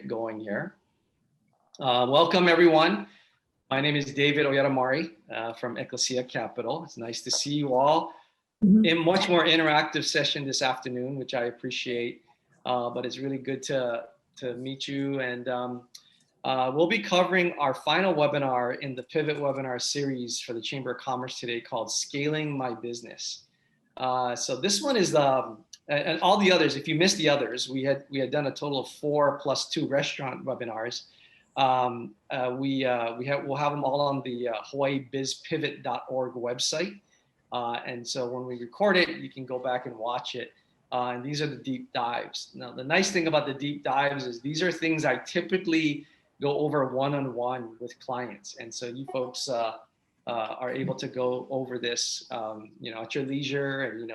going here. Welcome everyone. My name is David Oyaramari from Ecclesia Capital. It's nice to see you all in much more interactive session this afternoon, which I appreciate. But it's really good to meet you. And we'll be covering our final webinar in the Pivot webinar series for the Chamber of Commerce today called Scaling My Business. So this one is and all the others, if you missed the others, we had done a total of 4+2 restaurant webinars. We'll have them all on the hawaiibizpivot.org website. And so when we record it, you can go back and watch it. And these are the deep dives. Now, the nice thing about the deep dives is these are things I typically go over one-on-one with clients. And so you folks are able to go over this, at your leisure and,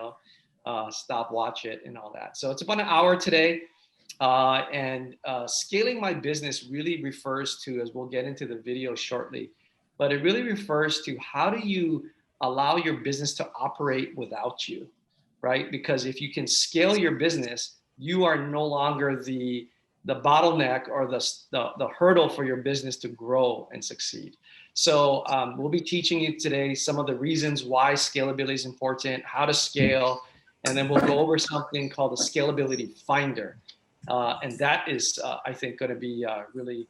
stop, watch it and all that. So it's about an hour today. And scaling my business really refers to, as we'll get into the video shortly, but it really refers to how do you allow your business to operate without you, right? Because if you can scale your business, you are no longer the bottleneck or the hurdle for your business to grow and succeed. So we'll be teaching you today some of the reasons why scalability is important, how to scale, and then we'll go over something called the Scalability Finder. And that is, I think, going to be really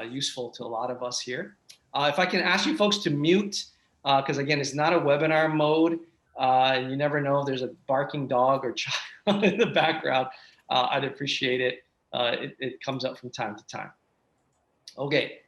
useful to a lot of us here. If I can ask you folks to mute, because again, it's not a webinar mode. And you never know if there's a barking dog or child in the background. I'd appreciate it. It comes up from time to time. Okay,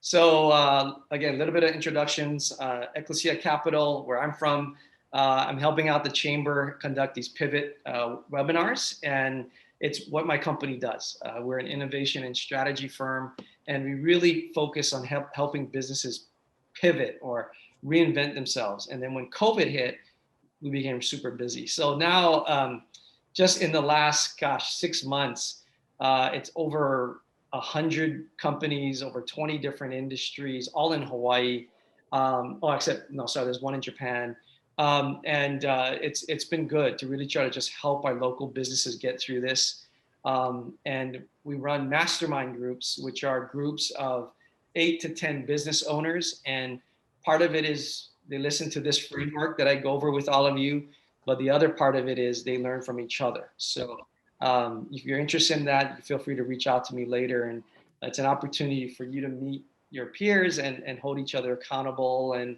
so again, a little bit of introductions. Ecclesia Capital, where I'm from, I'm helping out the Chamber conduct these Pivot webinars, and it's what my company does. We're an innovation and strategy firm, and we really focus on helping businesses pivot or reinvent themselves. And then when COVID hit, we became super busy. So now, just in the last, 6 months, it's over 100 companies, over 20 different industries, all in Hawaii. There's one in Japan. And it's been good to really try to just help our local businesses get through this. And we run mastermind groups, which are groups of 8 to 10 business owners. And part of it is they listen to this framework that I go over with all of you, but the other part of it is they learn from each other. So if you're interested in that, feel free to reach out to me later. And it's an opportunity for you to meet your peers and hold each other accountable and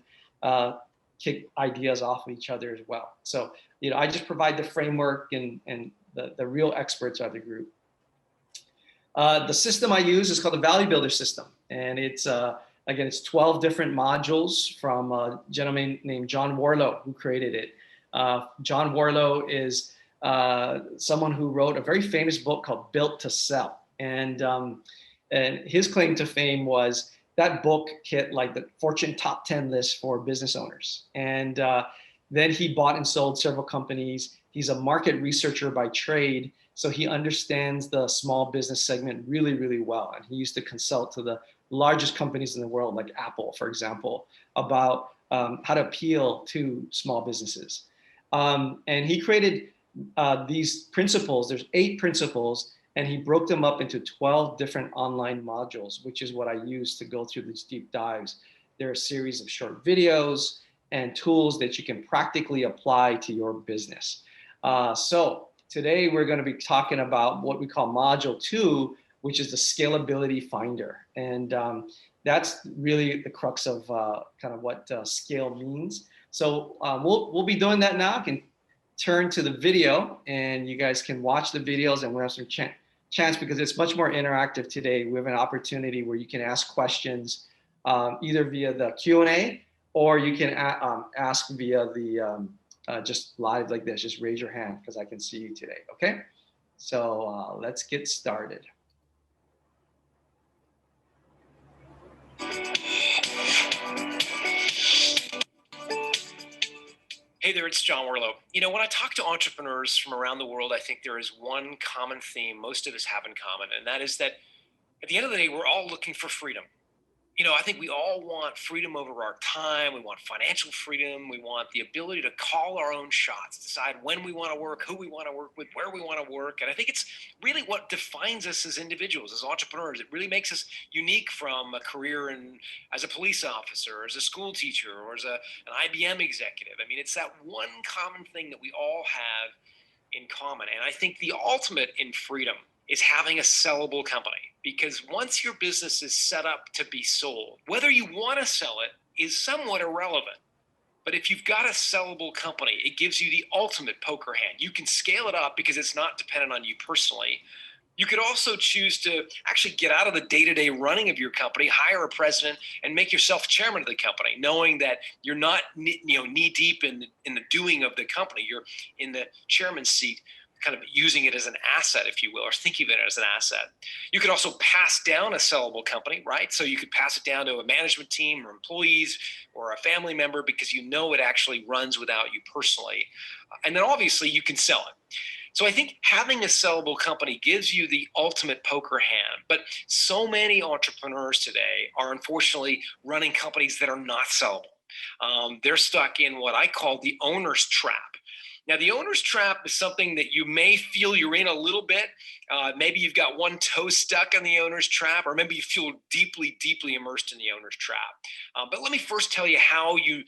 kick ideas off of each other as well. So, I just provide the framework and the real experts are the group. The system I use is called the Value Builder system. And it's, again, it's 12 different modules from a gentleman named John Warlow who created it. John Warlow is someone who wrote a very famous book called Built to Sell. And his claim to fame was that book hit like the Fortune top 10 list for business owners. And then he bought and sold several companies. He's a market researcher by trade, so he understands the small business segment really, really well. And he used to consult to the largest companies in the world, like Apple, for example, about how to appeal to small businesses. And he created these principles. There's 8 principles, and he broke them up into 12 different online modules, which is what I use to go through these deep dives. There are a series of short videos and tools that you can practically apply to your business. So today we're going to be talking about what we call module 2, which is the Scalability Finder. And that's really the crux of kind of what scale means. So we'll be doing that now. I can turn to the video and you guys can watch the videos, and we'll have some chance because it's much more interactive today. We have an opportunity where you can ask questions either via the Q&A or you can ask via the just live like this. Just raise your hand because I can see you today. Okay, so let's get started. Hey there, it's John Warlow. When I talk to entrepreneurs from around the world, I think there is one common theme most of us have in common, and that is that at the end of the day, we're all looking for freedom. I think we all want freedom over our time. We want financial freedom. We want the ability to call our own shots, decide when we want to work, who we want to work with, where we want to work. And I think it's really what defines us as individuals, as entrepreneurs. It really makes us unique from a career as a police officer, or as a school teacher, or as an IBM executive. I mean, it's that one common thing that we all have in common. And I think the ultimate in freedom is having a sellable company, because once your business is set up to be sold, whether you want to sell it is somewhat irrelevant. But if you've got a sellable company, it gives you the ultimate poker hand. You can scale it up because it's not dependent on you personally. You could also choose to actually get out of the day-to-day running of your company, hire a president, and make yourself chairman of the company, knowing that you're not knee deep in the doing of the company. You're in the chairman's seat, kind of using it as an asset, if you will, or thinking of it as an asset. You could also pass down a sellable company, right? So you could pass it down to a management team or employees or a family member, because you know it actually runs without you personally. And then obviously you can sell it. So I think having a sellable company gives you the ultimate poker hand. But so many entrepreneurs today are unfortunately running companies that are not sellable. They're stuck in what I call the owner's trap. Now, the owner's trap is something that you may feel you're in a little bit. Maybe you've got one toe stuck in the owner's trap, or maybe you feel deeply, deeply immersed in the owner's trap. But let me first tell you how you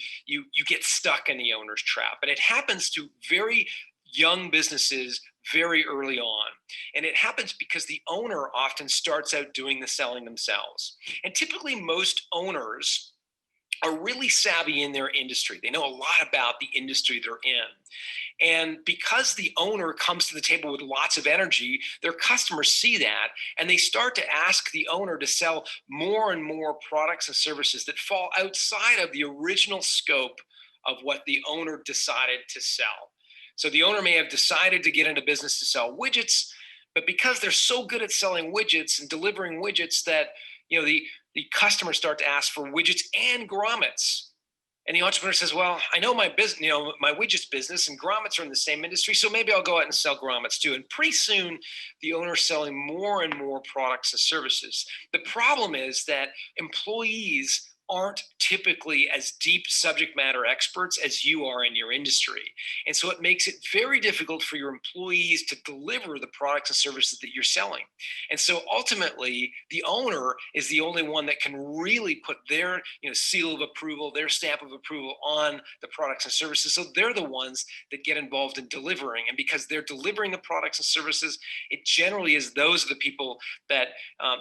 get stuck in the owner's trap. And it happens to very young businesses very early on. And it happens because the owner often starts out doing the selling themselves. And typically most owners are really savvy in their industry. They know a lot about the industry they're in. And because the owner comes to the table with lots of energy, their customers see that, and they start to ask the owner to sell more and more products and services that fall outside of the original scope of what the owner decided to sell. So the owner may have decided to get into business to sell widgets, but because they're so good at selling widgets and delivering widgets that the customers start to ask for widgets and grommets. And the entrepreneur says, well, I know my business, my widgets business and grommets are in the same industry, so maybe I'll go out and sell grommets too. And pretty soon, the owner's selling more and more products and services. The problem is that employees aren't typically as deep subject matter experts as you are in your industry. And so it makes it very difficult for your employees to deliver the products and services that you're selling. And so ultimately, the owner is the only one that can really put their seal of approval, their stamp of approval on the products and services. So they're the ones that get involved in delivering. And because they're delivering the products and services, it generally is those are the people that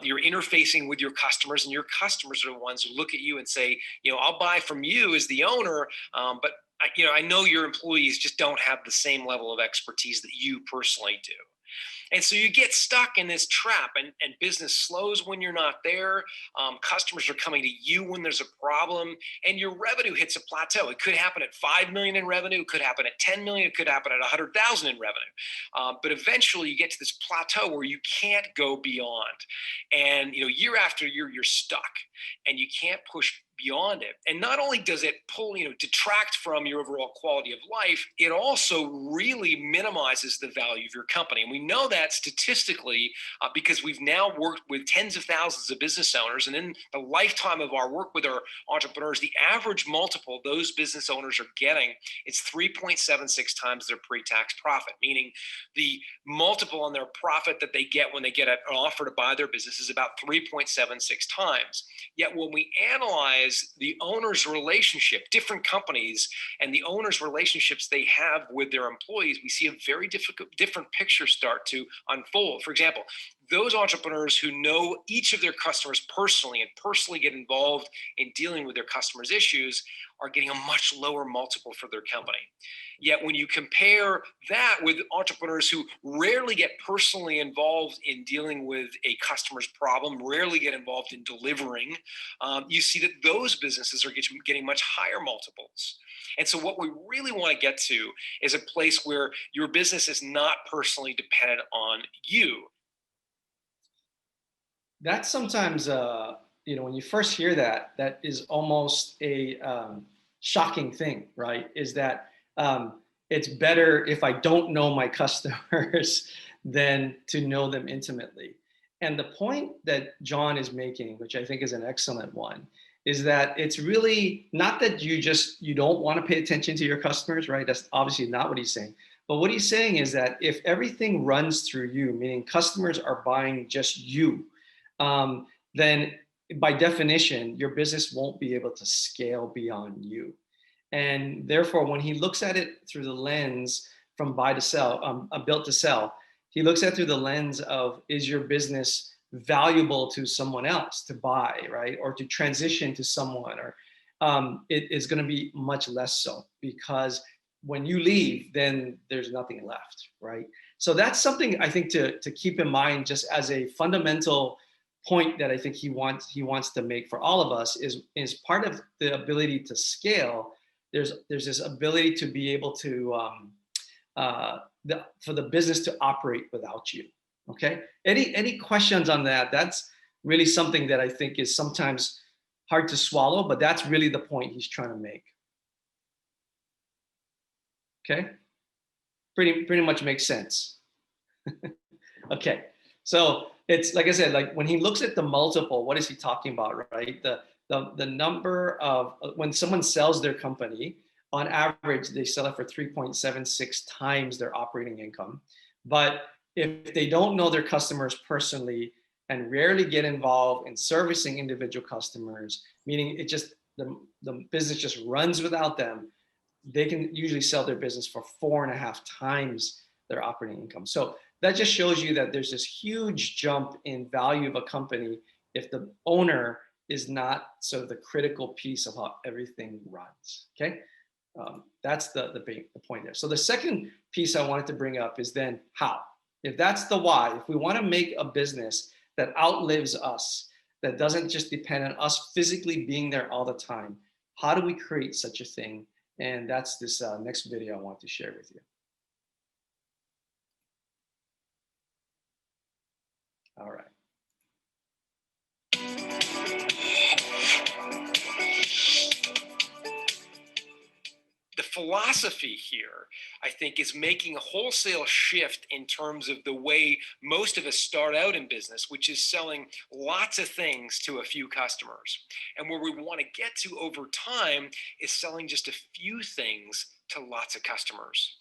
you're interfacing with your customers, and your customers are the ones who look at you and say, I'll buy from you as the owner, but I know your employees just don't have the same level of expertise that you personally do. And so you get stuck in this trap, and business slows when you're not there. Customers are coming to you when there's a problem, and your revenue hits a plateau. It could happen at 5 million in revenue. It could happen at 10 million. It could happen at 100,000 in revenue. But eventually you get to this plateau where you can't go beyond. And, year after year, you're stuck and you can't push beyond it. And not only does it detract from your overall quality of life, it also really minimizes the value of your company. And we know that statistically because we've now worked with tens of thousands of business owners. And in the lifetime of our work with our entrepreneurs, the average multiple those business owners are getting is 3.76 times their pre-tax profit, meaning the multiple on their profit that they get when they get an offer to buy their business is about 3.76 times. Yet when we analyze the owner's relationship, different companies and the owner's relationships they have with their employees, we see a very different picture start to unfold. For example, those entrepreneurs who know each of their customers personally and personally get involved in dealing with their customers' issues are getting a much lower multiple for their company. Yet when you compare that with entrepreneurs who rarely get personally involved in dealing with a customer's problem, rarely get involved in delivering, you see that those businesses are getting much higher multiples. And so what we really want to get to is a place where your business is not personally dependent on you. That's sometimes, when you first hear that, that is almost a shocking thing, right? Is that it's better if I don't know my customers than to know them intimately. And the point that John is making, which I think is an excellent one, is that it's really not that you don't want to pay attention to your customers, right? That's obviously not what he's saying. But what he's saying is that if everything runs through you, meaning customers are buying just you, then by definition, your business won't be able to scale beyond you. And therefore, when he looks at it through the lens from buy to sell, built to sell, he looks at it through the lens of, is your business valuable to someone else to buy, right? Or to transition to someone, or it is going to be much less so, because when you leave, then there's nothing left, right? So that's something I think to keep in mind, just as a fundamental point that I think he wants to make for all of us, is part of the ability to scale. There's this ability to be able to for the business to operate without you. Okay. Any questions on that? That's really something that I think is sometimes hard to swallow, but that's really the point he's trying to make. Okay. Pretty much makes sense. Okay. So it's like I said, like when he looks at the multiple, what is he talking about, right? The number of when someone sells their company, on average, they sell it for 3.76 times their operating income. But if they don't know their customers personally and rarely get involved in servicing individual customers, meaning the business just runs without them, they can usually sell their business for 4.5 times their operating income. So that just shows you that there's this huge jump in value of a company if the owner is not sort of the critical piece of how everything runs. Okay. That's the point there. So the second piece I wanted to bring up is then how. If that's the why, if we want to make a business that outlives us, that doesn't just depend on us physically being there all the time, how do we create such a thing? And that's this next video I want to share with you. All right. The philosophy here, I think, is making a wholesale shift in terms of the way most of us start out in business, which is selling lots of things to a few customers. And where we want to get to over time is selling just a few things to lots of customers.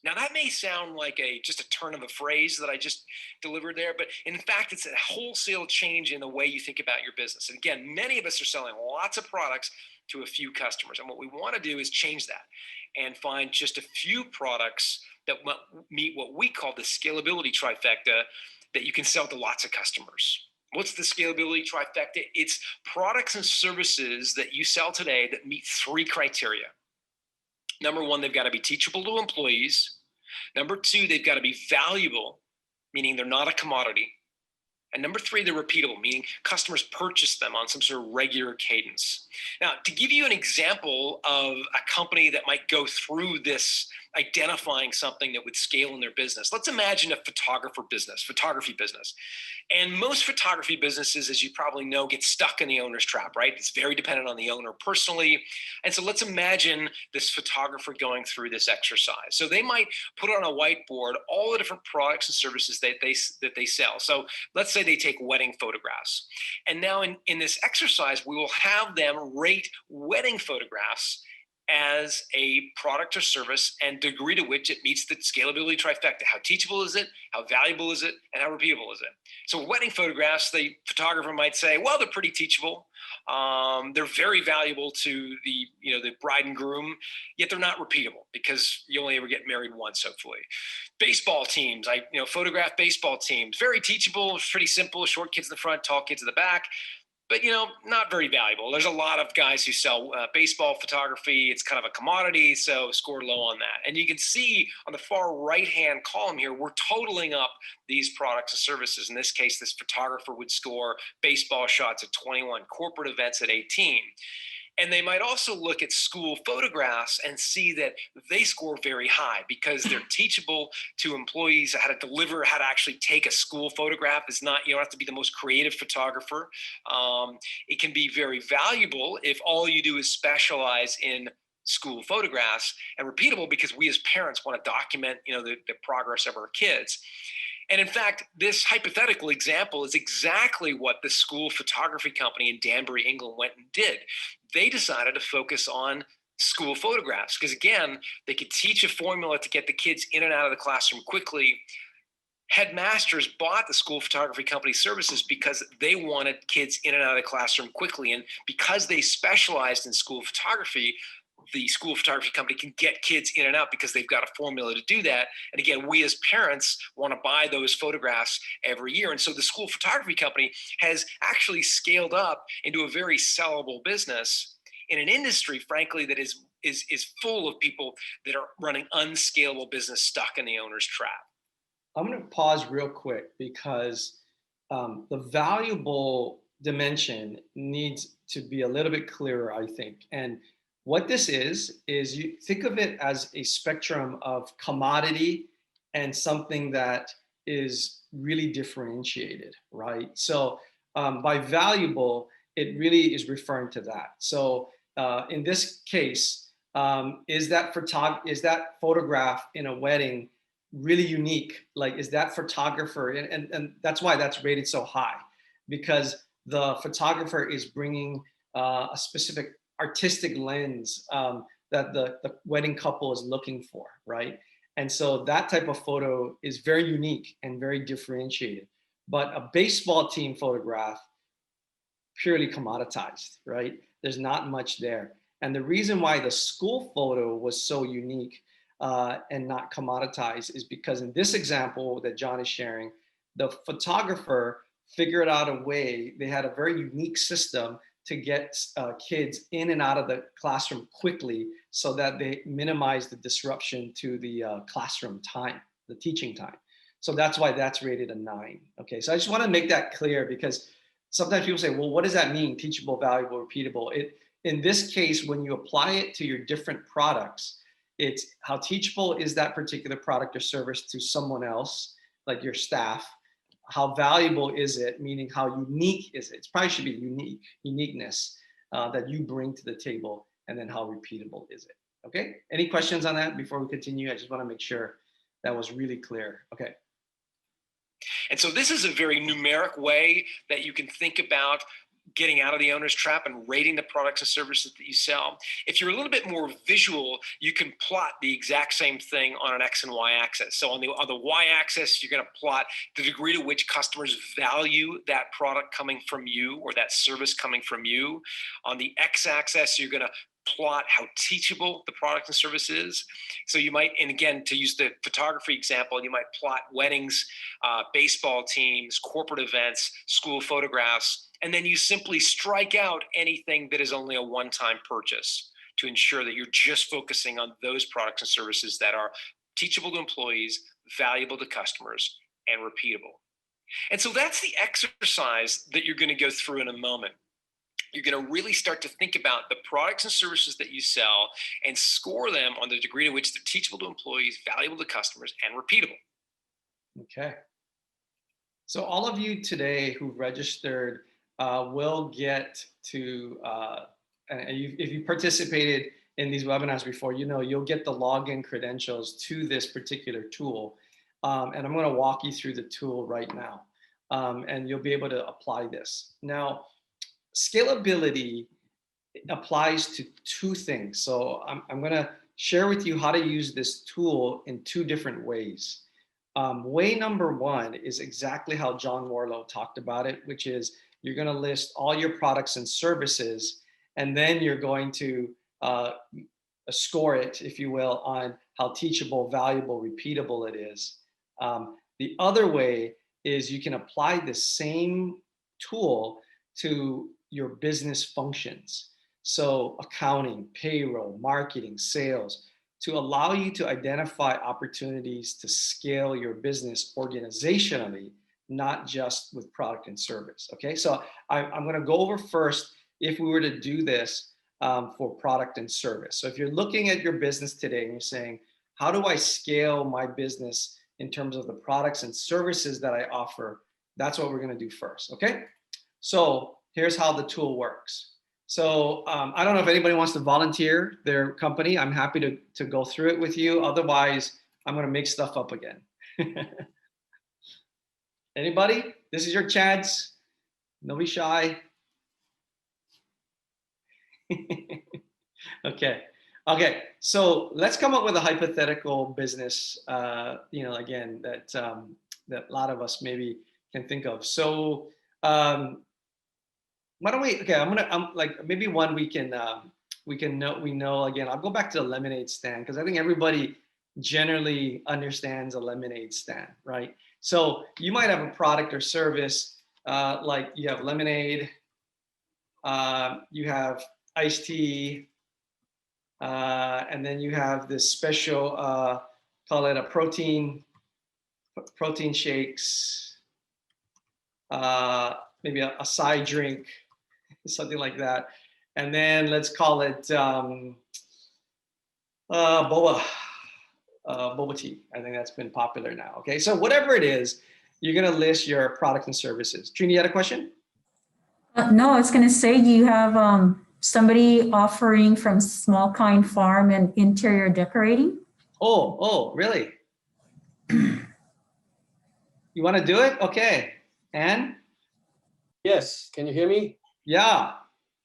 Now, that may sound like just a turn of a phrase that I just delivered there, but in fact, it's a wholesale change in the way you think about your business. And again, many of us are selling lots of products to a few customers. And what we want to do is change that and find just a few products that meet what we call the scalability trifecta that you can sell to lots of customers. What's the scalability trifecta? It's products and services that you sell today that meet 3 criteria. Number 1, they've got to be teachable to employees. Number 2, they've got to be valuable, meaning they're not a commodity. And number 3, they're repeatable, meaning customers purchase them on some sort of regular cadence. Now, to give you an example of a company that might go through this identifying something that would scale in their business, let's imagine a photography business. And most photography businesses, as you probably know, get stuck in the owner's trap, right? It's very dependent on the owner personally. And so let's imagine this photographer going through this exercise. So they might put on a whiteboard all the different products and services that they sell. So let's say they take wedding photographs. And now in this exercise, we will have them rate wedding photographs as a product or service and degree to which it meets the scalability trifecta. How teachable is it? How valuable is it? And how repeatable is it? So wedding photographs, the photographer might say, well, they're pretty teachable. They're very valuable to the bride and groom, yet they're not repeatable because you only ever get married once, hopefully. Baseball teams, I photograph baseball teams. Very teachable, pretty simple, short kids in the front, tall kids in the back. But, not very valuable. There's a lot of guys who sell baseball photography. It's kind of a commodity, so score low on that. And you can see on the far right-hand column here, we're totaling up these products and services. In this case, this photographer would score baseball shots at 21, corporate events at 18. And they might also look at school photographs and see that they score very high because they're teachable to employees how to deliver, how to actually take a school photograph. It's not, you don't have to be the most creative photographer. It can be very valuable if all you do is specialize in school photographs, and repeatable because we as parents want to document, the progress of our kids. And in fact, this hypothetical example is exactly what the school photography company in Danbury, England went and did. They decided to focus on school photographs because, again, they could teach a formula to get the kids in and out of the classroom quickly. Headmasters bought the school photography company services because they wanted kids in and out of the classroom quickly. And because they specialized in school photography, the school photography company can get kids in and out because they've got a formula to do that. And again, we as parents want to buy those photographs every year. And so the school photography company has actually scaled up into a very sellable business in an industry, frankly, that is full of people that are running unscalable business stuck in the owner's trap. I'm going to pause real quick because the valuable dimension needs to be a little bit clearer, I think. And what this is you think of it as a spectrum of commodity and something that is really differentiated, right? So by valuable, it really is referring to that. So in this case, is that photograph in a wedding really unique? Like, is that photographer, and that's why that's rated so high, because the photographer is bringing a specific artistic lens that the wedding couple is looking for, right? And so that type of photo is very unique and very differentiated. But a baseball team photograph, purely commoditized, right? There's not much there. And the reason why the school photo was so unique and not commoditized is because in this example that John is sharing, the photographer figured out a way, they had a very unique system to get kids in and out of the classroom quickly so that they minimize the disruption to the classroom time, the teaching time. So that's why that's rated a 9. Okay, so I just want to make that clear because sometimes people say, well, what does that mean? Teachable, valuable, repeatable. In this case, when you apply it to your different products, it's how teachable is that particular product or service to someone else, like your staff. How valuable is it? Meaning how unique is it? It probably should be uniqueness that you bring to the table, and then how repeatable is it? Okay. Any questions on that before we continue? I just want to make sure that was really clear. Okay. And so this is a very numeric way that you can think about getting out of the owner's trap and rating the products and services that you sell. If you're a little bit more visual, you can plot the exact same thing on an X and Y axis. So on the Y axis, you're going to plot the degree to which customers value that product coming from you or that service coming from you. On the X axis, you're going to plot how teachable the product and service is. So you might, and again, to use the photography example, you might plot weddings, baseball teams, corporate events, school photographs, and then you simply strike out anything that is only a one-time purchase to ensure that you're just focusing on those products and services that are teachable to employees, valuable to customers, and repeatable. And so that's the exercise that you're going to go through in a moment. You're going to really start to think about the products and services that you sell and score them on the degree to which they're teachable to employees, valuable to customers, and repeatable. Okay. So all of you today who registered will get to, and if you participated in these webinars before, you know, you'll get the login credentials to this particular tool. And I'm going to walk you through the tool right now. And you'll be able to apply this. Now, scalability applies to 2 things. So I'm going to share with you how to use this tool in 2 different ways. Way number 1 is exactly how John Warlow talked about it, which is you're going to list all your products and services, and then you're going to score it, if you will, on how teachable, valuable, repeatable it is. The other way is you can apply the same tool to your business functions. So accounting, payroll, marketing, sales, to allow you to identify opportunities to scale your business organizationally, not just with product and service. Okay, so I'm going to go over first if we were to do this for product and service. So if you're looking at your business today and you're saying, how do I scale my business in terms of the products and services that I offer? That's what we're going to do first. Okay, so here's how the tool works. So I don't know if anybody wants to volunteer their company. I'm happy to go through it with you. Otherwise, I'm going to make stuff up again. Anybody? This is your chance. Don't be shy. Okay. Okay. So let's come up with a hypothetical business, again, that that a lot of us maybe can think of. So why don't we, okay, I'm like, maybe one we know, again, I'll go back to the lemonade stand because I think everybody generally understands a lemonade stand, right? So you might have a product or service, like you have lemonade, you have iced tea, and then you have this special, call it a protein shakes, maybe a side drink, something like that. And then let's call it boba tea. I think that's been popular now. Okay, so whatever it is, you're gonna list your products and services. Trini, you had a question? No, I was going to say you have somebody offering from Small Kind Farm and interior decorating. Oh, really? You want to do it? Okay. And Yes, can you hear me? yeah.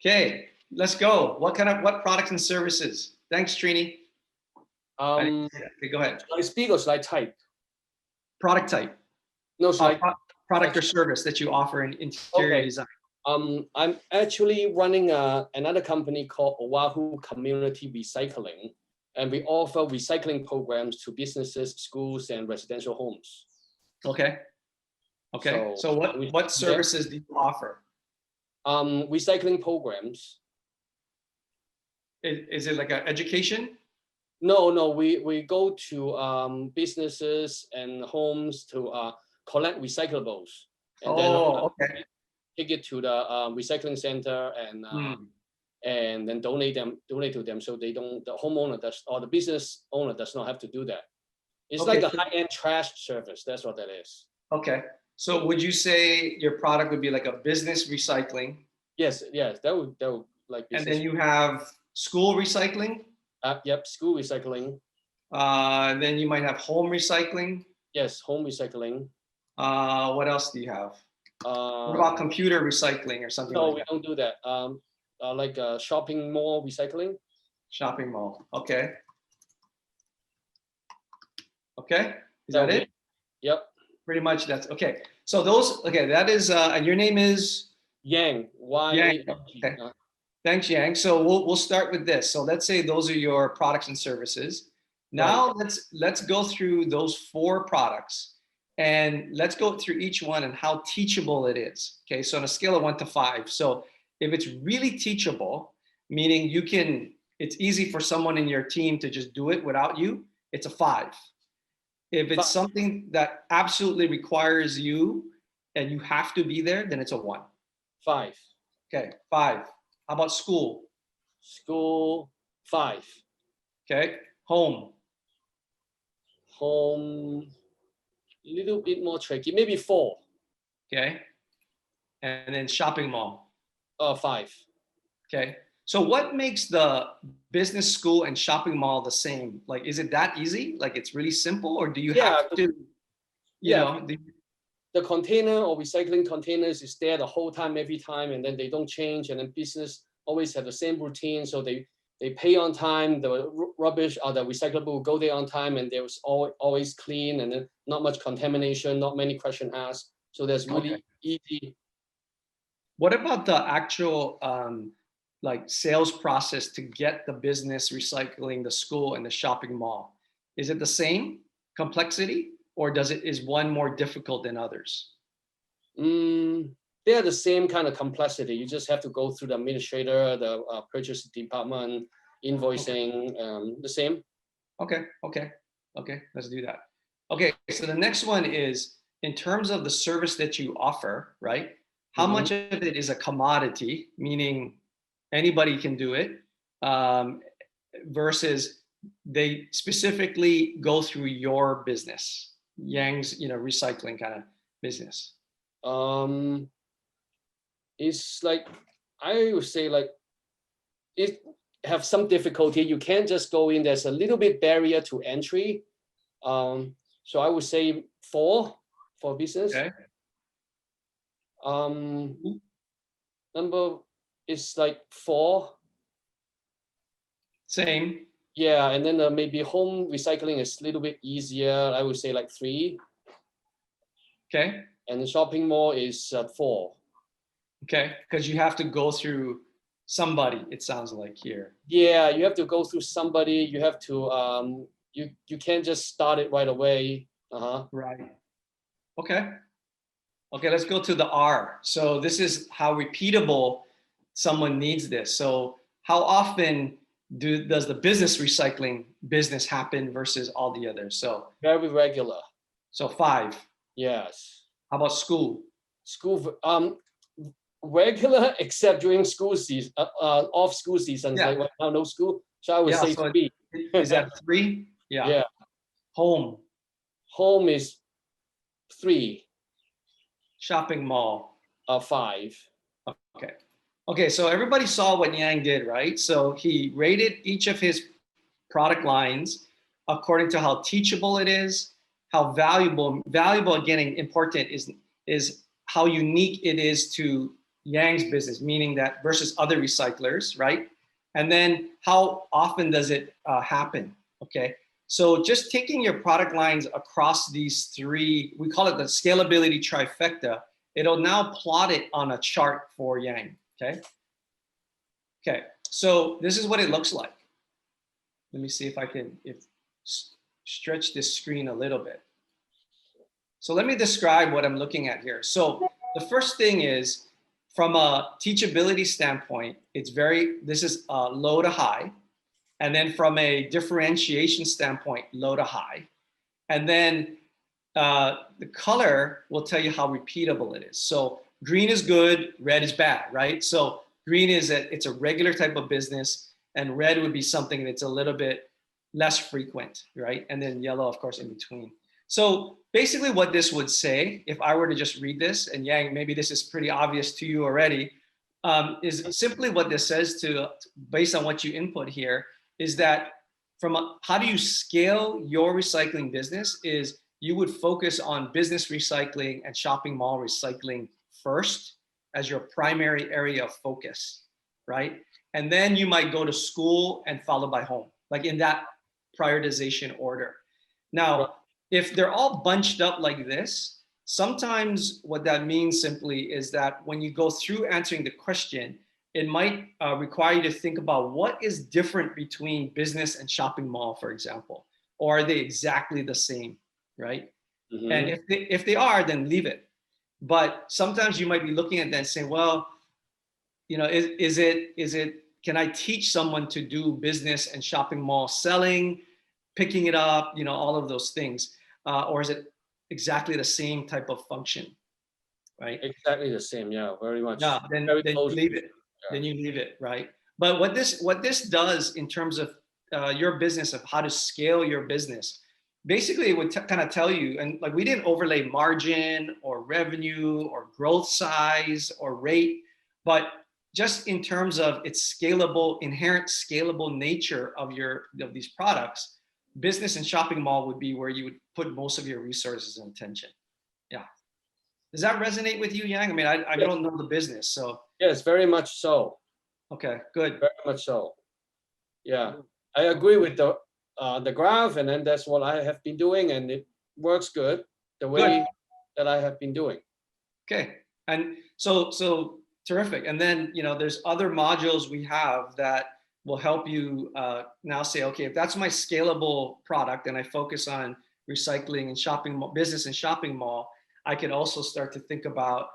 Okay, let's go. What products and services? Thanks, Trini. Um, Okay, go ahead. Should I speak or should I type? Product type. No, should I? Product or service that you offer in interior Okay. design. I'm actually running another company called Oahu Community Recycling, and we offer recycling programs to businesses, schools, and residential homes. Okay. Okay. So what services do you offer? Recycling programs. Is it like an education? No, we go to businesses and homes to collect recyclables, and then okay. take it to the recycling center and then donate to them, so they don't, the homeowner does, or the business owner does not have to do that. It's like a high-end trash service. That's what that is. Okay. So would you say your product would be like a business recycling? Yes, that would like. And then you have school recycling? Yep, school recycling. And then you might have home recycling. Yes, home recycling. What else do you have? What about computer recycling or something like that? No, we don't do that. Like shopping mall recycling. Shopping mall. Okay. Okay. Is that it? Yep. Pretty much that's okay. So those, okay, that is, and your name is? Yang. Yang. Okay. Thanks, Yang. So we'll start with this. So let's say those are your products and services. Now let's go through those 4 products and let's go through each one and how teachable it is. Okay, so on a scale of 1 to 5. So if it's really teachable, meaning it's easy for someone in your team to just do it without you, it's a 5. If it's something that absolutely requires you and you have to be there, then it's a 1. 5. Okay, 5. How about school? School, 5. Okay, home. Home, a little bit more tricky, maybe 4. Okay, and then shopping mall. 5. Okay, so what makes the business, school, and shopping mall the same? Like, is it that easy? Like, it's really simple, or do you have to, you know? The container or recycling containers is there the whole time, every time, and then they don't change, and then business always have the same routine, so they pay on time, the rubbish or the recyclable will go there on time, and there was always clean, and then not much contamination, not many question asked, so that's really easy. What about the actual like sales process to get the business recycling, the school, and the shopping mall? Is it the same complexity, or is one more difficult than others? They're the same kind of complexity. You just have to go through the administrator, the purchase department, invoicing, the same. Okay, let's do that. Okay, so the next one is, in terms of the service that you offer, right? How much of it is a commodity, meaning anybody can do it, versus they specifically go through your business, Yang's, recycling kind of business? It's like, I would say, like, it have some difficulty. You can't just go in. There's a little bit barrier to entry. So I would say 4 for business. Okay. Number is like 4. Same. Yeah, and then maybe home recycling is a little bit easier. I would say like 3. Okay. And the shopping mall is 4. Okay. Because you have to go through somebody, it sounds like here. Yeah, you have to go through somebody. You have to you can't just start it right away. Right. Okay. Okay, let's go to the R. So this is how repeatable someone needs this. So how often does the business recycling business happen versus all the others? So Very regular. 5. Yes. How about school? School regular except during school season, off school seasons, Yeah. like right now no school. So I would say so 3. is that 3? Yeah. Yeah. Home, Home is 3. shopping mall. 5. Okay. Okay, so everybody saw what Yang did, right? So he rated each of his product lines according to how teachable it is, how valuable again, and important is how unique it is to Yang's business, meaning that versus other recyclers, right? And then how often does it happen? Okay, so just taking your product lines across these 3, we call it the scalability trifecta. It'll now plot it on a chart for Yang. Okay. Okay. So this is what it looks like. Let me see if I can stretch this screen a little bit. So let me describe what I'm looking at here. So the first thing is, from a teachability standpoint, this is low to high. And then from a differentiation standpoint, low to high. And then the color will tell you how repeatable it is. So green is good, red is bad, right? So green it's a regular type of business, and red would be something that's a little bit less frequent, right? And then yellow, of course, in between. So basically what this would say, if I were to just read this, and Yang, maybe this is pretty obvious to you already, is simply what this says based on what you input here, is that how do you scale your recycling business is you would focus on business recycling and shopping mall recycling first as your primary area of focus, right? And then you might go to school and followed by home, like in that prioritization order. Now, if they're all bunched up like this, sometimes what that means simply is that when you go through answering the question, it might require you to think about what is different between business and shopping mall, for example, or are they exactly the same, right? Mm-hmm. And if they are, then leave it. But sometimes you might be looking at that and saying, well, is it, can I teach someone to do business and shopping mall selling, picking it up, all of those things? Or is it exactly the same type of function, right? Exactly the same, yeah, very much. Yeah, then you leave it. Yeah. Then you leave it, right? But what this does in terms of your business, of how to scale your business, basically it would kind of tell you, and like we didn't overlay margin or revenue or growth size or rate, but just in terms of its inherent scalable nature of these products, business and shopping mall would be where you would put most of your resources and attention. Yeah. Does that resonate with you, Yang? I mean, I don't know the business, so. Yes, very much so. Okay, good. Very much so. Yeah, I agree with the graph, and then that's what I have been doing, and it works good the way that I have been doing. Okay, and so terrific. And then there's other modules we have that will help you now say, okay, if that's my scalable product and I focus on recycling and shopping mall, business and shopping mall, I can also start to think about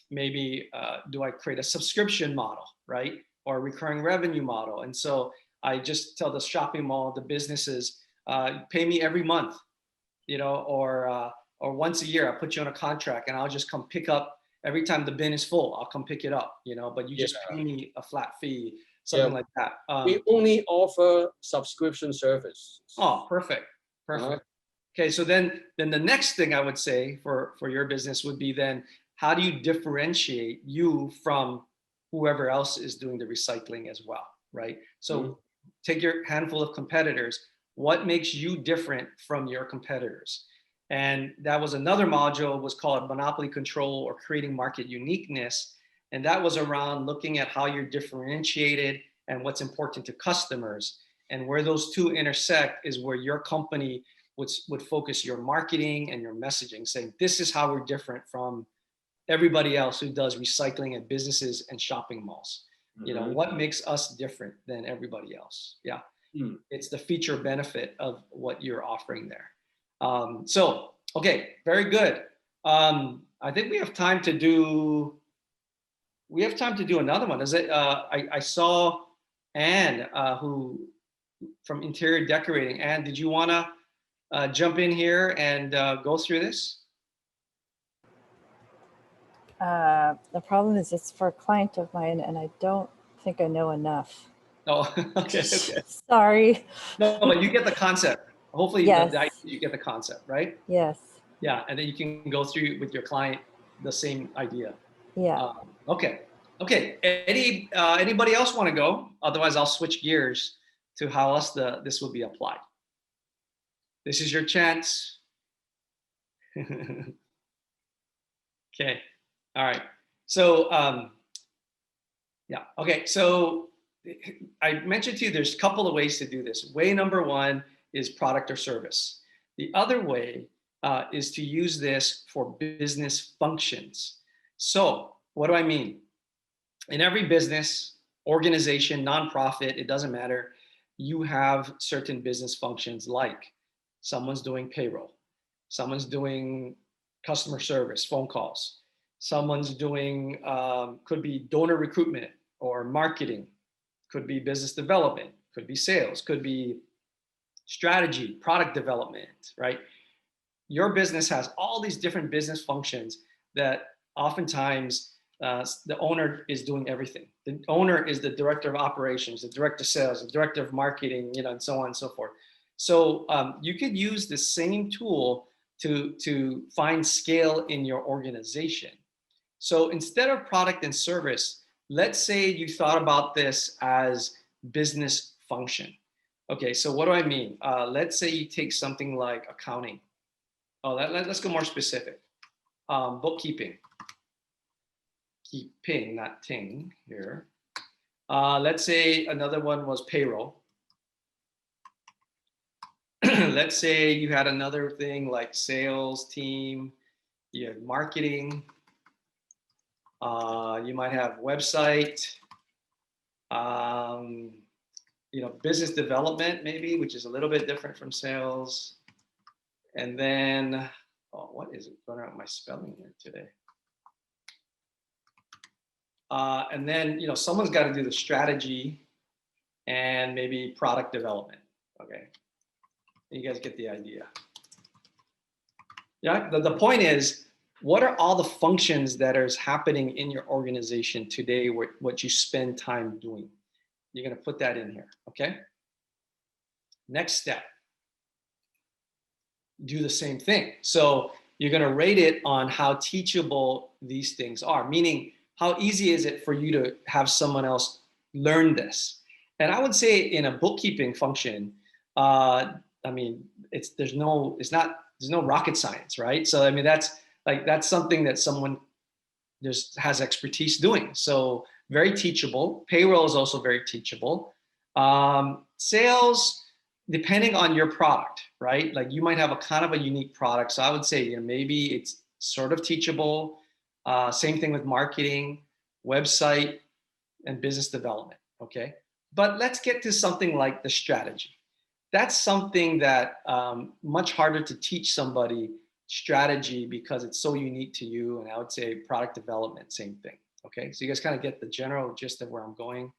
maybe do I create a subscription model, right? Or a recurring revenue model. And so I just tell the shopping mall, the businesses, pay me every month, or once a year, I'll put you on a contract and I'll just come pick up every time the bin is full, I'll come pick it up, but you just pay me a flat fee, something like that. We only offer subscription service. Oh, perfect. Okay, so then the next thing I would say for your business would be then, how do you differentiate you from whoever else is doing the recycling as well, right? So take your handful of competitors. What makes you different from your competitors? And that was another module, was called Monopoly Control or Creating Market Uniqueness. And that was around looking at how you're differentiated and what's important to customers. And where those two intersect is where your company would focus your marketing and your messaging, saying, this is how we're different from everybody else who does recycling at businesses and shopping malls. You know, what makes us different than everybody else? Yeah, it's the feature benefit of what you're offering there. So, okay, very good. I think we have time to do another one. Is it? I saw Anne, who from interior decorating. Anne, did you want to jump in here and go through this? The problem is it's for a client of mine, and I don't think I know enough. Oh, okay. Sorry. No, but you get the concept. Hopefully, Yes. you get the concept, right? Yes. Yeah, and then you can go through with your client the same idea. Yeah. Okay. Anybody else want to go? Otherwise, I'll switch gears to how else this will be applied. This is your chance. Okay. All right. So yeah. Okay. So I mentioned to you, there's a couple of ways to do this. Way number one is product or service. The other way is to use this for business functions. So what do I mean? In every business, organization, nonprofit, it doesn't matter, you have certain business functions, like someone's doing payroll, someone's doing customer service, phone calls, someone's doing, could be donor recruitment or marketing, could be business development, could be sales, could be strategy, product development, right? Your business has all these different business functions that oftentimes the owner is doing everything. The owner is the director of operations, the director of sales, the director of marketing, you know, and so on and so forth. So you could use the same tool to find scale in your organization. So instead of product and service, let's say you thought about this as business function. Okay, so what do I mean? Let's say you take something like accounting. Oh, let's go more specific. Bookkeeping. Keeping, not ting here. Let's say another one was payroll. Let's say you had another thing like sales team, you had marketing, you might have website, you know, business development maybe, which is a little bit different from sales. And then, oh, what is it going on with my spelling here today? And then, you know, someone's got to do the strategy and maybe product development. Okay. You guys get the idea. Yeah. The point is, what are all the functions that are happening in your organization today, what you spend time doing? You're going to put that in here. Okay. Next step. Do the same thing. So you're going to rate it on how teachable these things are, meaning how easy is it for you to have someone else learn this? And I would say in a bookkeeping function, I mean, there's no rocket science, right? So I mean, that's something that someone just has expertise doing. So very teachable. Payroll is also very teachable. Sales, depending on your product, right? Like you might have a kind of a unique product. So I would say, you know, maybe it's sort of teachable. Same thing with marketing, website, and business development, okay? But let's get to something like the strategy. That's something that much harder to teach somebody strategy because it's so unique to you. And I would say product development, same thing, okay? So you guys kind of get the general gist of where I'm going.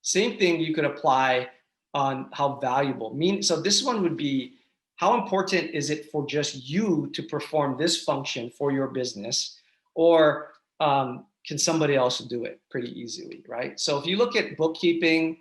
Same thing you could apply on how valuable. So this one would be, how important is it for just you to perform this function for your business? Or can somebody else do it pretty easily, right? So if you look at bookkeeping,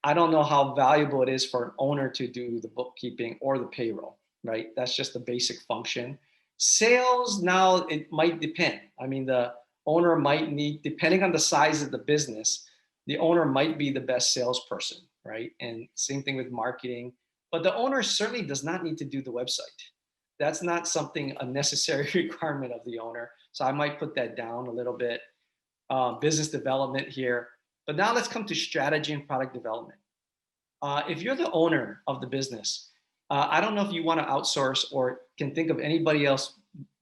I don't know how valuable it is for an owner to do the bookkeeping or the payroll, right? That's just a basic function. Sales, now it might depend. I mean, the owner might need, depending on the size of the business, the owner might be the best salesperson, right? And same thing with marketing. But the owner certainly does not need to do the website. That's not something, a necessary requirement of the owner. So I might put that down a little bit. Business development here. But now let's come to strategy and product development. If you're the owner of the business, I don't know if you want to outsource or can think of anybody else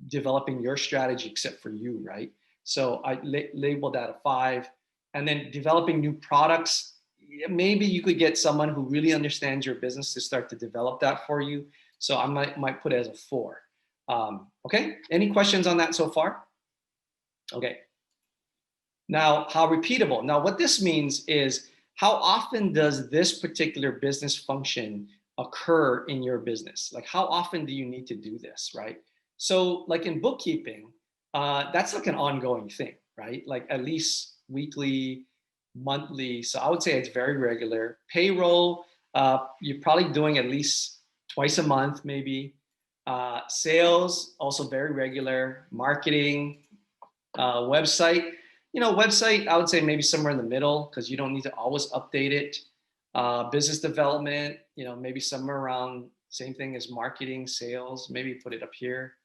developing your strategy except for you, right? So I labeled that a 5. And then developing new products, maybe you could get someone who really understands your business to start to develop that for you. So I might put it as a 4. Okay, any questions on that so far? Okay. Now, how repeatable? Now, what this means is how often does this particular business function occur in your business? Like how often do you need to do this, right? So like in bookkeeping, that's like an ongoing thing, right? Like at least weekly, monthly. So I would say it's very regular. Payroll, you're probably doing at least twice a month, maybe. Sales, also very regular. Marketing, website. Website, I would say maybe somewhere in the middle because you don't need to always update it. Business development, maybe somewhere around same thing as marketing, sales, maybe put it up here.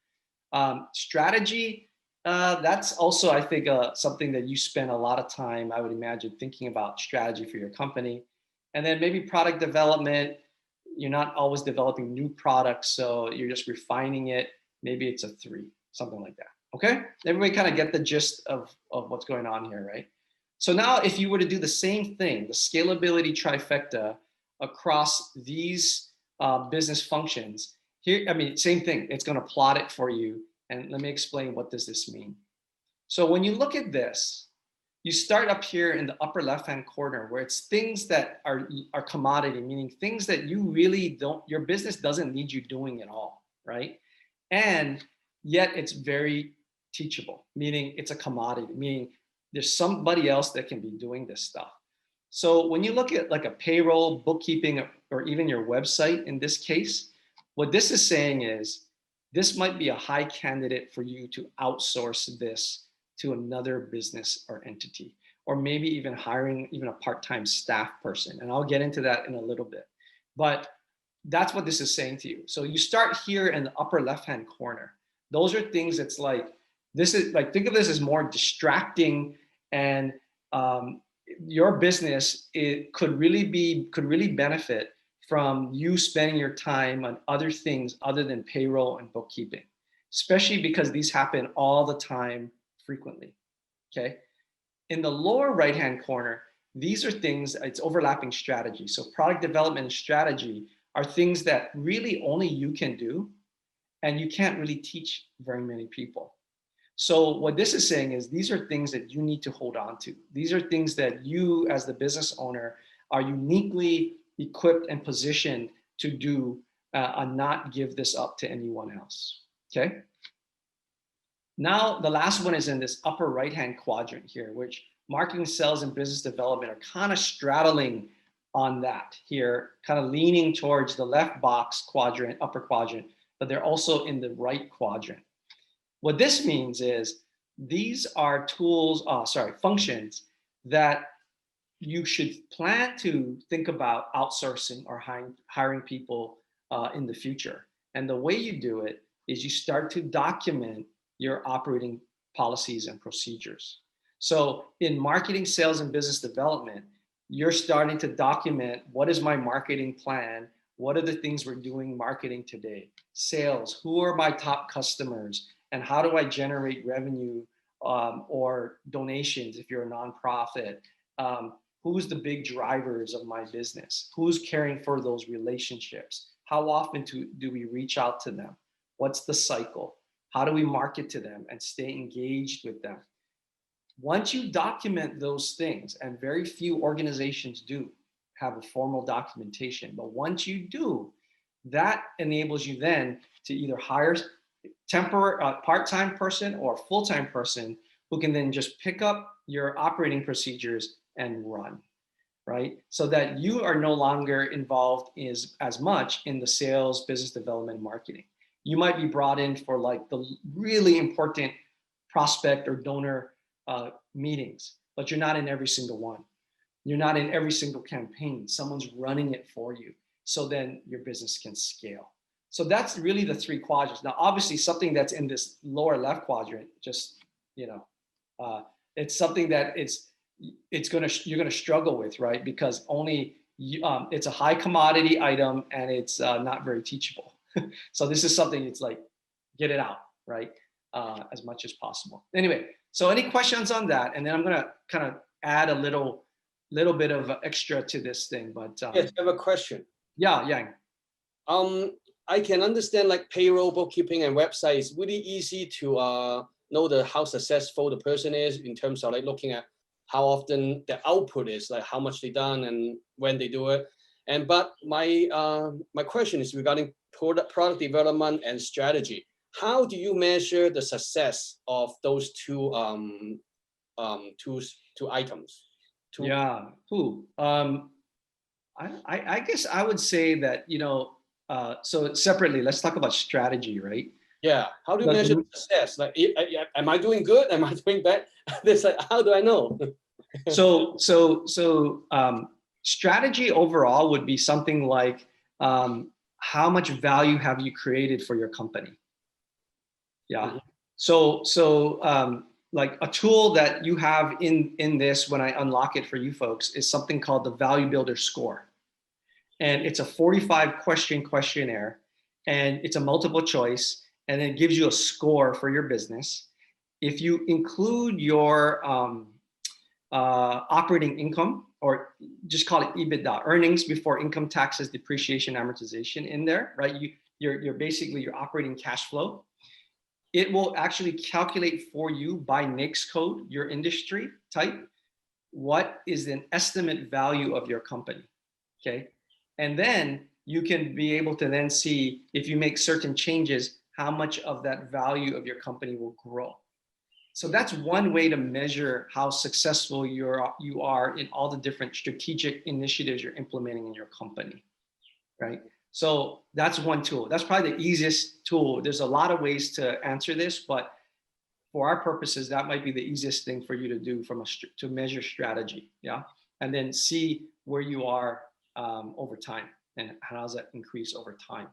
Strategy, that's also, I think, something that you spend a lot of time, I would imagine, thinking about strategy for your company. And then maybe product development, you're not always developing new products, so you're just refining it. Maybe it's a 3, something like that. Okay, everybody kind of get the gist of what's going on here, right? So now if you were to do the same thing, the scalability trifecta across these business functions, here, I mean, same thing, it's going to plot it for you. And let me explain what does this mean. So when you look at this, you start up here in the upper left-hand corner where it's things that are commodity, meaning things that you really don't, your business doesn't need you doing at all, right? And yet it's very teachable, meaning it's a commodity, meaning there's somebody else that can be doing this stuff. So when you look at like a payroll, bookkeeping, or even your website in this case, what this is saying is this might be a high candidate for you to outsource this to another business or entity, or maybe even hiring even a part-time staff person. And I'll get into that in a little bit. But that's what this is saying to you. So you start here in the upper left-hand corner. Those are things that's like, this is like, think of this as more distracting, and your business, it could really benefit from you spending your time on other things other than payroll and bookkeeping, especially because these happen all the time, frequently, okay? In the lower right-hand corner, these are things, it's overlapping strategy. So product development and strategy are things that really only you can do, and you can't really teach very many people. So what this is saying is these are things that you need to hold on to. These are things that you as the business owner are uniquely equipped and positioned to do, and not give this up to anyone else, okay? Now, the last one is in this upper right-hand quadrant here, which marketing, sales, and business development are kind of straddling on that here, kind of leaning towards the left box quadrant, upper quadrant, but they're also in the right quadrant. What this means is these are tools, functions that you should plan to think about outsourcing or hiring people in the future. And the way you do it is you start to document your operating policies and procedures. So in marketing, sales, and business development, you're starting to document, what is my marketing plan? What are the things we're doing marketing today? Sales, who are my top customers? And how do I generate revenue or donations if you're a nonprofit? Who's the big drivers of my business? Who's caring for those relationships? How often do we reach out to them? What's the cycle? How do we market to them and stay engaged with them? Once you document those things, and very few organizations do have a formal documentation, but once you do, that enables you then to either hire part-time person or full-time person who can then just pick up your operating procedures and run, right? So that you are no longer involved as much in the sales, business development, marketing. You might be brought in for like the really important prospect or donor meetings, but you're not in every single one. You're not in every single campaign. Someone's running it for you. So then your business can scale. So that's really the three quadrants. Now, obviously, something that's in this lower left quadrant, just, you know, it's something that you're gonna struggle with, right? Because only it's a high commodity item and it's not very teachable. So this is something it's like, get it out, right? As much as possible. Anyway, so any questions on that? And then I'm gonna kind of add a little bit of extra to this thing, but Yes, I have a question. yeah, Yang. I can understand like payroll, bookkeeping, and website is really easy to know how successful the person is in terms of like looking at how often the output is, like how much they done and when they do it. But my question is regarding product development and strategy. How do you measure the success of those two items? Yeah. I guess I would say that, you know, so separately, let's talk about strategy, right? Yeah. How do you measure success? Like, am I doing good? Am I doing bad? This, like, how do I know? So strategy overall would be something like, how much value have you created for your company? Yeah. So like a tool that you have in this, when I unlock it for you folks, is something called the Value Builder Score. And it's a 45 question questionnaire, and it's a multiple choice, and it gives you a score for your business. If you include your operating income, or just call it EBITDA, earnings before income taxes, depreciation, amortization in there, right? You're basically your operating cash flow. It will actually calculate for you by NAICS code, your industry type, what is an estimate value of your company, okay? And then you can be able to then see, if you make certain changes, how much of that value of your company will grow. So that's one way to measure how successful you are in all the different strategic initiatives you're implementing in your company, right? So that's one tool. That's probably the easiest tool. There's a lot of ways to answer this, but for our purposes, that might be the easiest thing for you to do to measure strategy, yeah? And then see where you are over time, and how does that increase over time.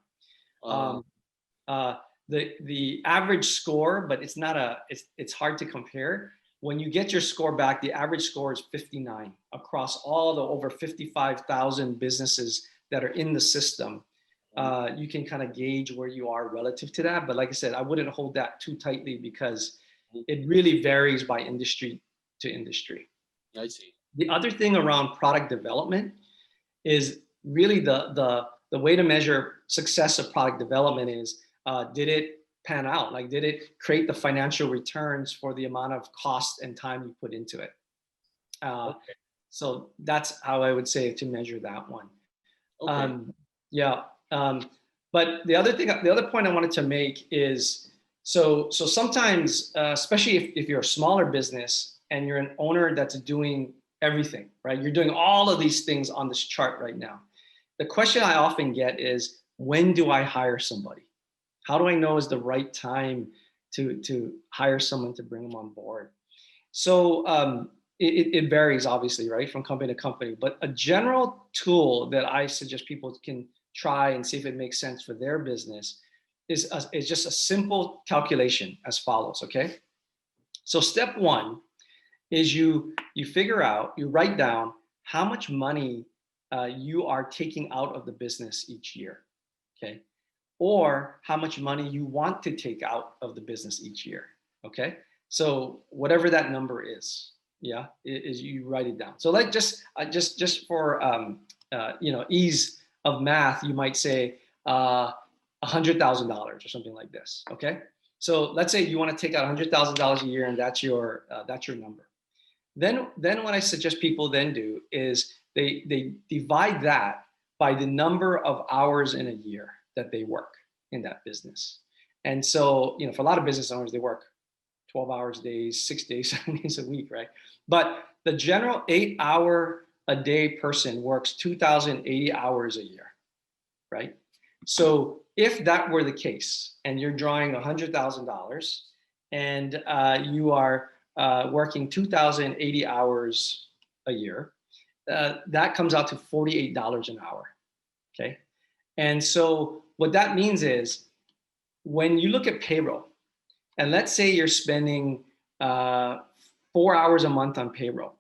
The average score, but it's hard to compare. When you get your score back, the average score is 59 across all the over 55,000 businesses that are in the system. You can kind of gauge where you are relative to that. But like I said, I wouldn't hold that too tightly, because it really varies by industry to industry. I see. The other thing around product development is really the way to measure success of product development is, did it pan out? Like, did it create the financial returns for the amount of cost and time you put into it? Okay. So that's how I would say to measure that one. Okay. Yeah. But the other point I wanted to make is, so sometimes, especially if you're a smaller business and you're an owner that's doing everything, right? You're doing all of these things on this chart right now. The question I often get is, when do I hire somebody? How do I know is the right time to hire someone to bring them on board? So it varies, obviously, right, from company to company. But a general tool that I suggest people can try and see if it makes sense for their business is just a simple calculation as follows, okay? So step one is you write down how much money you are taking out of the business each year, okay? Or how much money you want to take out of the business each year, okay? So whatever that number is, yeah, is you write it down. So like just for ease of math, you might say $100,000 or something like this, okay? So let's say you want to take out $100,000 a year, and that's your number. Then what I suggest people then do is they divide that by the number of hours in a year that they work in that business. And so, for a lot of business owners, they work 12 hours a day, 6 days, 7 days a week, right? But the general 8-hour a day person works 2,080 hours a year, right? So if that were the case, and you're drawing $100,000 and you are working 2,080 hours a year, that comes out to $48 an hour, okay? And so what that means is when you look at payroll, and let's say you're spending 4 hours a month on payroll,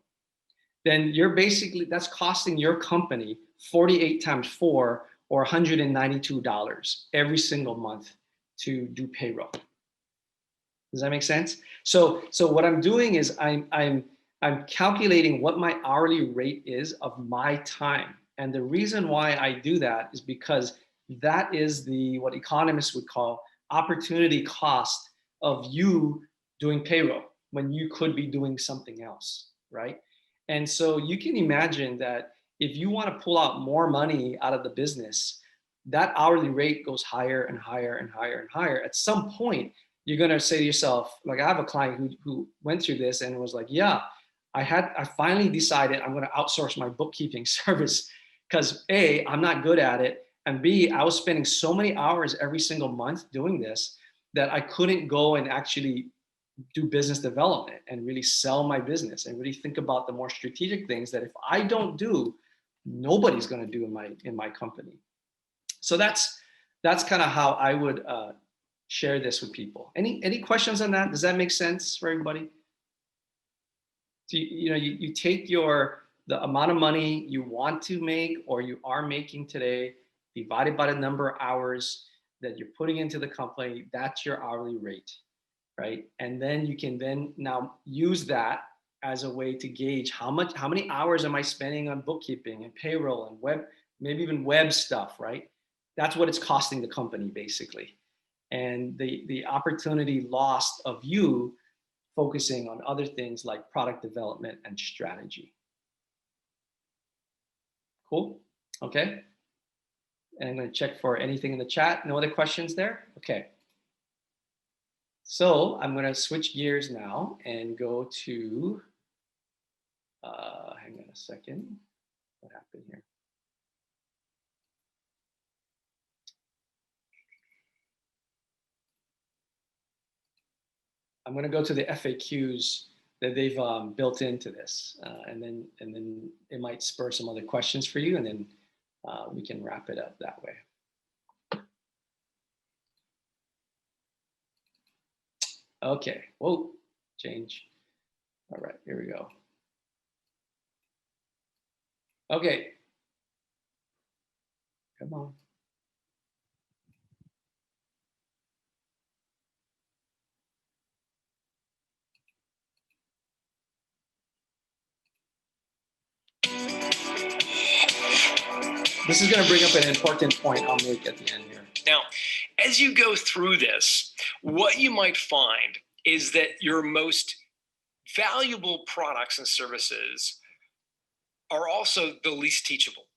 then you're basically, that's costing your company 48 times 4 or $192 every single month to do payroll. Does that make sense? So what I'm doing is I'm calculating what my hourly rate is of my time. And the reason why I do that is because that is what economists would call opportunity cost of you doing payroll when you could be doing something else, right? And so you can imagine that if you want to pull out more money out of the business, that hourly rate goes higher and higher and higher and higher. At some point, you're going to say to yourself, like I have a client who went through this and was like, yeah, I finally decided I'm going to outsource my bookkeeping service because A, I'm not good at it. And B, I was spending so many hours every single month doing this that I couldn't go and actually do business development and really sell my business and really think about the more strategic things that if I don't do, nobody's going to do in my company. So that's kind of how I would share this with people. Any questions on that? Does that make sense for everybody? So you take the amount of money you want to make or you are making today, divided by the number of hours that you're putting into the company, that's your hourly rate, right? And then you can now use that as a way to gauge how many hours am I spending on bookkeeping and payroll and web, maybe even web stuff, right? That's what it's costing the company basically. And the opportunity lost of you focusing on other things like product development and strategy. Cool, okay. And I'm gonna check for anything in the chat. No other questions there? Okay. So I'm gonna switch gears now and go to, hang on a second, what happened here? I'm gonna go to the FAQs that they've built into this, and then it might spur some other questions for you, and then we can wrap it up that way. Okay, whoa, change. All right, here we go. Okay, come on. This is going to bring up an important point I'll make at the end here. Now, as you go through this, what you might find is that your most valuable products and services are also the least teachable.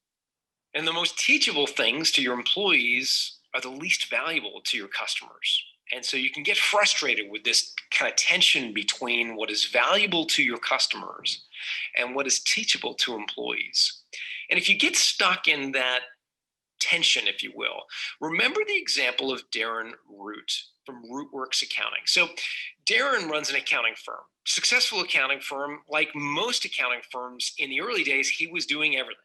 And the most teachable things to your employees are the least valuable to your customers. And so you can get frustrated with this kind of tension between what is valuable to your customers and what is teachable to employees. And if you get stuck in that tension, if you will, remember the example of Darren Root from Rootworks Accounting. So Darren runs an accounting firm, successful accounting firm. Like most accounting firms in the early days, he was doing everything.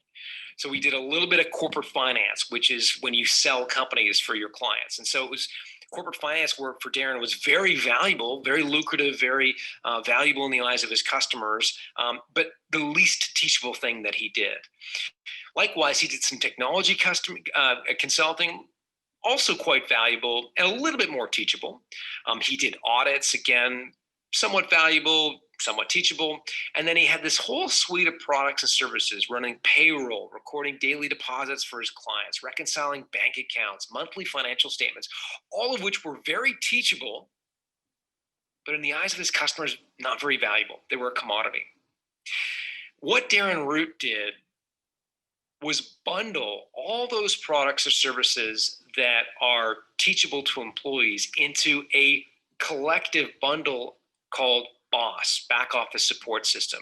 So we did a little bit of corporate finance, which is when you sell companies for your clients. And so it was corporate finance work for Darren was very valuable, very lucrative, very valuable in the eyes of his customers, but the least teachable thing that he did. Likewise, he did some technology consulting, also quite valuable and a little bit more teachable. He did audits, again, somewhat valuable, somewhat teachable. And then he had this whole suite of products and services, running payroll, recording daily deposits for his clients, reconciling bank accounts, monthly financial statements, all of which were very teachable, but in the eyes of his customers, not very valuable. They were a commodity. What Darren Root did was bundle all those products or services that are teachable to employees into a collective bundle called BOSS, Back Office Support System.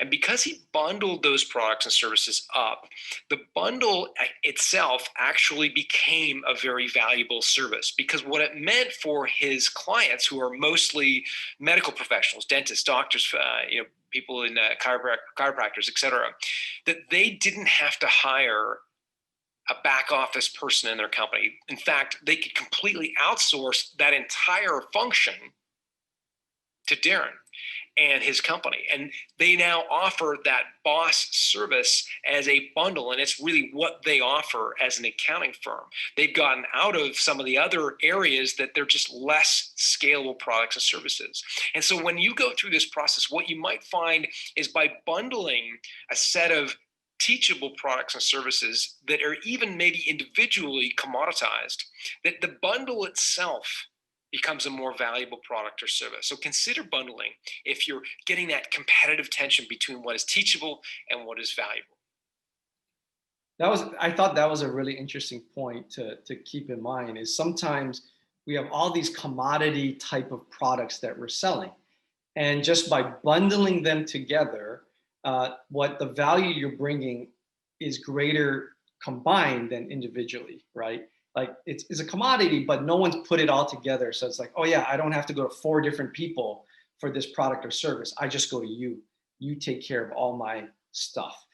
And because he bundled those products and services up, the bundle itself actually became a very valuable service, because what it meant for his clients, who are mostly medical professionals, dentists, doctors, people in chiropractors, et cetera, that they didn't have to hire a back office person in their company. In fact, they could completely outsource that entire function to Darren and his company. And they now offer that boss service as a bundle. And it's really what they offer as an accounting firm. They've gotten out of some of the other areas that they're just less scalable products and services. And so when you go through this process, what you might find is by bundling a set of teachable products and services that are even maybe individually commoditized, that the bundle itself becomes a more valuable product or service. So consider bundling if you're getting that competitive tension between what is teachable and what is valuable. I thought that was a really interesting point to keep in mind, is sometimes we have all these commodity type of products that we're selling. And just by bundling them together, what the value you're bringing is greater combined than individually, right? Like it's a commodity, but no one's put it all together. So it's like, oh yeah, I don't have to go to 4 different people for this product or service. I just go to you. You take care of all my stuff.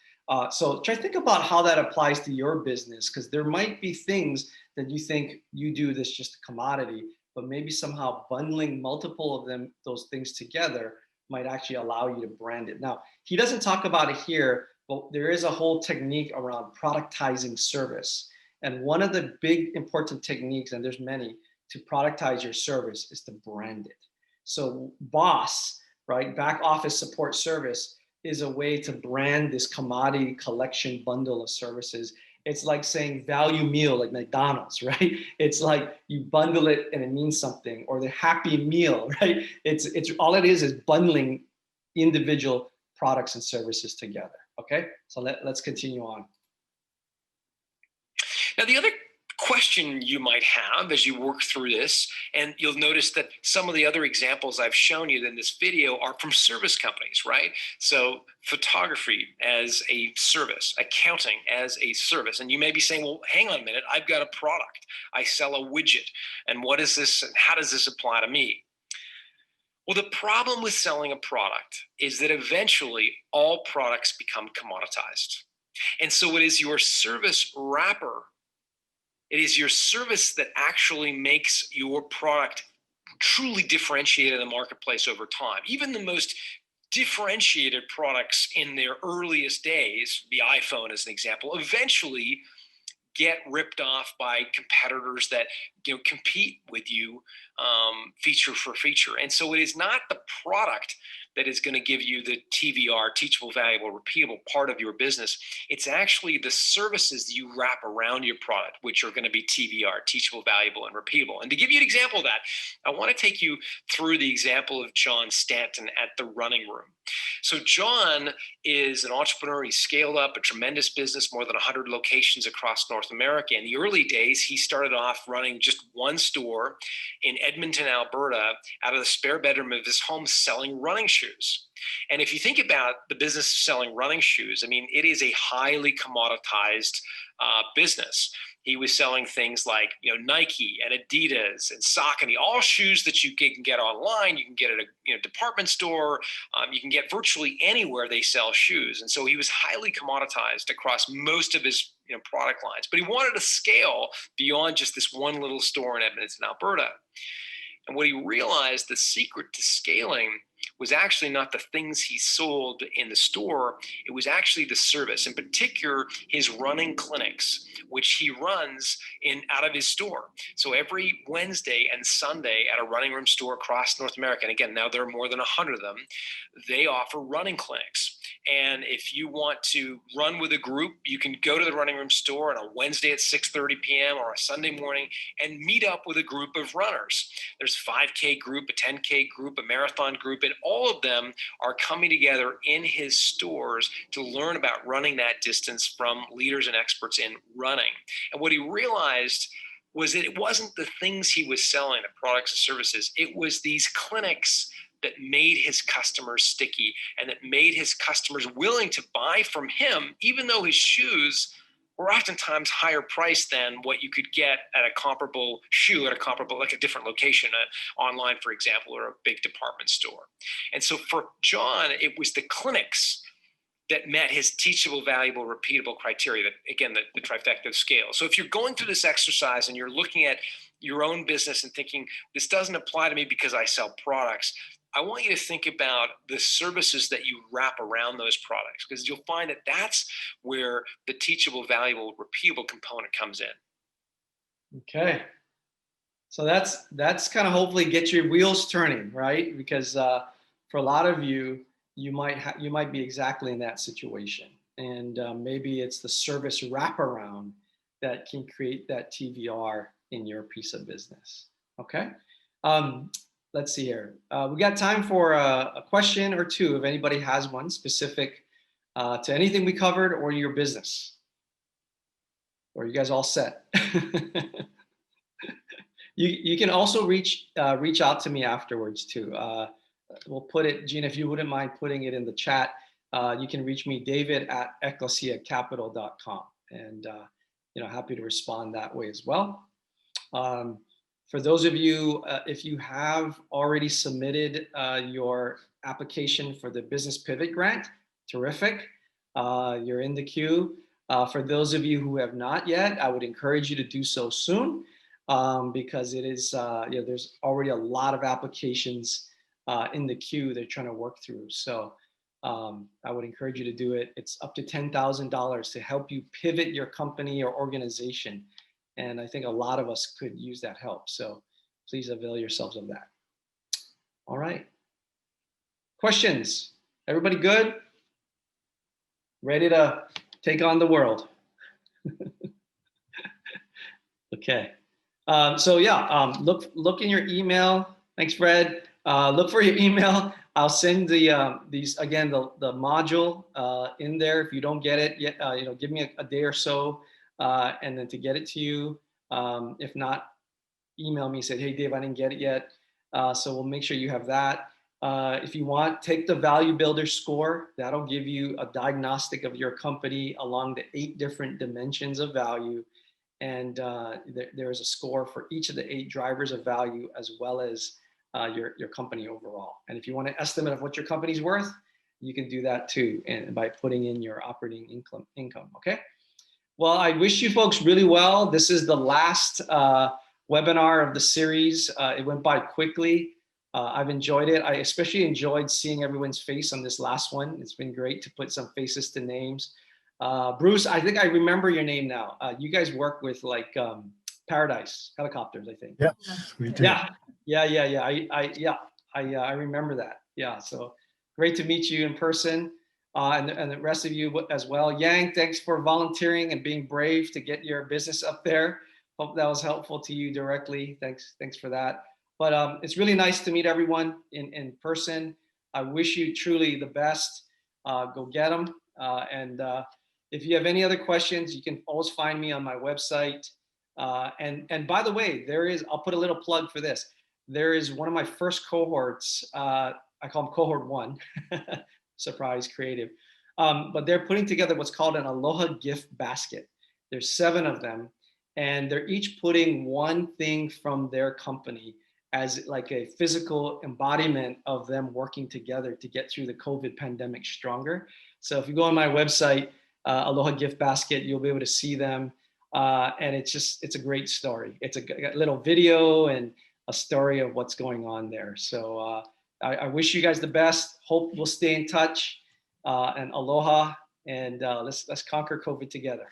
So try to think about how that applies to your business, because there might be things that you think you do that's just a commodity, but maybe somehow bundling multiple of them, those things together, might actually allow you to brand it. Now, he doesn't talk about it here, but there is a whole technique around productizing service. And one of the big important techniques, and there's many, to productize your service is to brand it. So BOSS, right, back office support service, is a way to brand this commodity collection bundle of services. It's like saying value meal, like McDonald's, right? It's like you bundle it and it means something, or the Happy Meal, right? It's all it is bundling individual products and services together. Okay, so let's continue on. Now, the other question you might have as you work through this, and you'll notice that some of the other examples I've shown you in this video are from service companies, right? So photography as a service, accounting as a service. And you may be saying, well, hang on a minute, I've got a product. I sell a widget. And what is this and how does this apply to me? Well, the problem with selling a product is that eventually all products become commoditized. And so it is your service wrapper. It is your service that actually makes your product truly differentiated in the marketplace over time. Even the most differentiated products in their earliest days, the iPhone as an example, eventually get ripped off by competitors that compete with you feature for feature. And so it is not the product that is going to give you the TVR, teachable, valuable, repeatable part of your business. It's actually the services you wrap around your product, which are going to be TVR, teachable, valuable, and repeatable. And to give you an example of that, I want to take you through the example of John Stanton at the Running Room. So John is an entrepreneur. He scaled up a tremendous business, more than 100 locations across North America. In the early days, he started off running just one store in Edmonton, Alberta, out of the spare bedroom of his home, selling running shoes. And if you think about the business of selling running shoes, I mean, it is a highly commoditized business. He was selling things like Nike and Adidas and Saucony, all shoes that you can get online. You can get at a department store. You can get virtually anywhere they sell shoes. And so he was highly commoditized across most of his product lines. But he wanted to scale beyond just this one little store in Edmonton, Alberta. And what he realized, the secret to scaling was actually not the things he sold in the store. It was actually the service, in particular, his running clinics, which he runs out of his store. So every Wednesday and Sunday at a Running Room store across North America, and again, now there are more than 100 of them, they offer running clinics. And if you want to run with a group, you can go to the Running Room store on a Wednesday at 6:30 p.m. or a Sunday morning and meet up with a group of runners. There's a 5K group, a 10K group, a marathon group, and all of them are coming together in his stores to learn about running that distance from leaders and experts in running. And what he realized was that it wasn't the things he was selling, the products and services, it was these clinics that made his customers sticky and that made his customers willing to buy from him, even though his shoes were oftentimes higher priced than what you could get at a comparable shoe at a comparable, like a different location, online, for example, or a big department store. And so for John, it was the clinics that met his teachable, valuable, repeatable criteria, that again, the trifecta of scale. So if you're going through this exercise and you're looking at your own business and thinking, this doesn't apply to me because I sell products, I want you to think about the services that you wrap around those products, because you'll find that that's where the teachable, valuable, repeatable component comes in. Okay. So that's kind of hopefully get your wheels turning, right? Because for a lot of you, you might be exactly in that situation, and maybe it's the service wraparound that can create that TVR in your piece of business. Okay. Let's see here. We got time for a question or two if anybody has one specific to anything we covered or your business. Or you guys all set? You can also reach out to me afterwards too. We'll put it, Gina, if you wouldn't mind putting it in the chat. You can reach me, david@ecclesiacapital.com, and happy to respond that way as well. For those of you, if you have already submitted your application for the Business Pivot Grant, terrific. You're in the queue. For those of you who have not yet, I would encourage you to do so soon, because it is, there's already a lot of applications in the queue they're trying to work through. So I would encourage you to do it. It's up to $10,000 to help you pivot your company or organization. And I think a lot of us could use that help. So please avail yourselves of that. All right. Questions? Everybody good? Ready to take on the world? Okay. Look in your email. Thanks, Fred. Look for your email. I'll send these again, the module in there. If you don't get it yet, give me a day or so, and then to get it to you. If not, email me, say, hey, Dave, I didn't get it yet. So we'll make sure you have that. If you want, take the Value Builder score. That'll give you a diagnostic of your company along the 8 different dimensions of value. And there is a score for each of the 8 drivers of value, as well as your company overall. And if you want an estimate of what your company's worth, you can do that too, and by putting in your operating income. Okay. Well, I wish you folks really well. This is the last webinar of the series. It went by quickly. I've enjoyed it. I especially enjoyed seeing everyone's face on this last one. It's been great to put some faces to names. Bruce, I think I remember your name now. You guys work with like Paradise Helicopters, I think. Yes, we do. Yeah. I remember that. Yeah. So great to meet you in person, and the rest of you as well. Yang, thanks for volunteering and being brave to get your business up there. Hope that was helpful to you directly. Thanks for that. But it's really nice to meet everyone in person. I wish you truly the best. Go get them. And if you have any other questions, you can always find me on my website. And by the way, I'll put a little plug for this. There is one of my first cohorts. I call them cohort 1. Surprise, creative. But they're putting together what's called an Aloha gift basket. There's 7 of them, and they're each putting one thing from their company as like a physical embodiment of them working together to get through the COVID pandemic stronger. So if you go on my website, Aloha Gift Basket, you'll be able to see them. And it's a great story. It's a little video and a story of what's going on there. So I wish you guys the best. Hope we'll stay in touch, and aloha, and let's conquer COVID together.